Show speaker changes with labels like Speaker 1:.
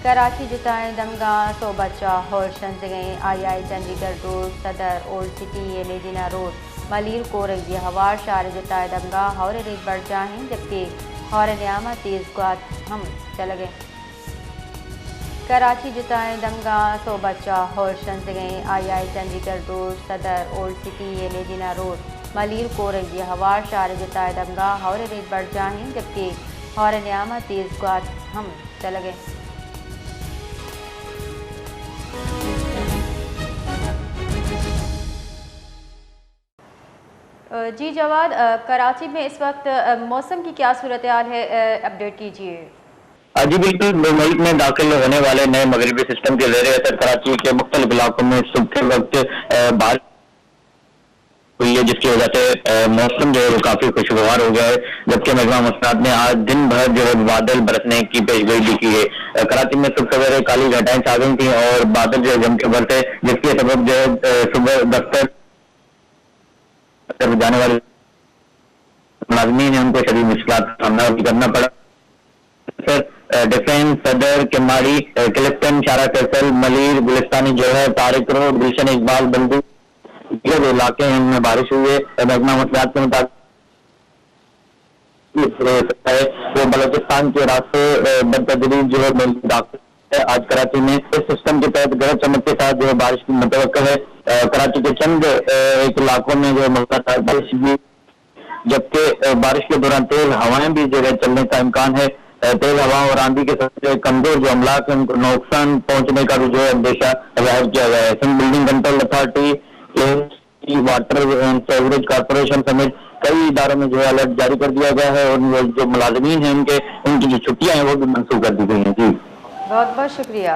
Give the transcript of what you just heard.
Speaker 1: कराची जुताएं दमगा सो बच्चा होशन से गए आई चंडीगढ़ रोड सदर ओल्ड सिटी एलेजिना रोड मलिर को रही हवा शार जुताए दमगा हौर रेत बढ़ जाएं जबकि हौर न्यामा तेज गात हम चल गए। कराची जुताएं दमगा सो बच्चा होशन से गए आई चंडीगढ़ रोड सदर ओल्ड सिटी एलेजिना रोड मलिर को रही हवा शार जुताए दमगा हौर रेत बढ़ जाएं जबकि हौर न्यामा तेज गात हम चल गए। जी जवाद, कराची में इस वक्त मौसम की क्या सूरत हाल है, अपडेट कीजिए।
Speaker 2: जी बिल्कुल, मुल्क में दाखिल होने वाले नए मगरबी सिस्टम के ज़ेरे असर कराची के मुख्तलिफ इलाकों में सुबह के वक्त बारिश हुई है, जिसकी वजह से मौसम जो है वो काफी खुशगवार हो गया है। जबकि महकमा मौसमात ने आज दिन भर जो है बादल बरसने की पेशगोई भी की है। कराची में सुबह सवेरे काली घटाएं छा गई थी और बादल जो है जम के बरसे, जिसके सबब जो है सुबह दफ्तर जाने वाले मुलाजमीन है उनको शदीद मुश्किलात का सामना भी करना पड़ा। डिफेंस सदर केमाड़ी क्लिफ्टन शारा फैसल मलिर गुलिस्तानी जो है तारिक रोड गुलशन इकबाल बंदू ये जो इलाके हैं इनमें बारिश हुई है। महकमा मौसमियात के मुताबिक है वो बलोचिस्तान के रास्ते बदतदरीज जो है दाखिल है। आज कराची में इस सिस्टम के तहत गरज चमक के साथ जो है बारिश की मुतवक्किल है। कराची के चंद एक इलाकों में जो है बारिश भी, जबकि बारिश के दौरान तेज हवाएं भी जो है चलने का इम्कान है। तेज हवा और आंधी के सबसे कमजोर जो अमलाक है उनको नुकसान पहुंचने का भी जो है अंदेशा जाहिर किया गया है। Sindh building control authority, water and sewerage corporation समेत कई इदारों में जो है अलर्ट जारी कर दिया गया है और जो मुलाजमीन है उनकी जो छुट्टियां हैं वो भी मंसूख कर दी गई हैं। जी
Speaker 1: बहुत बहुत शुक्रिया।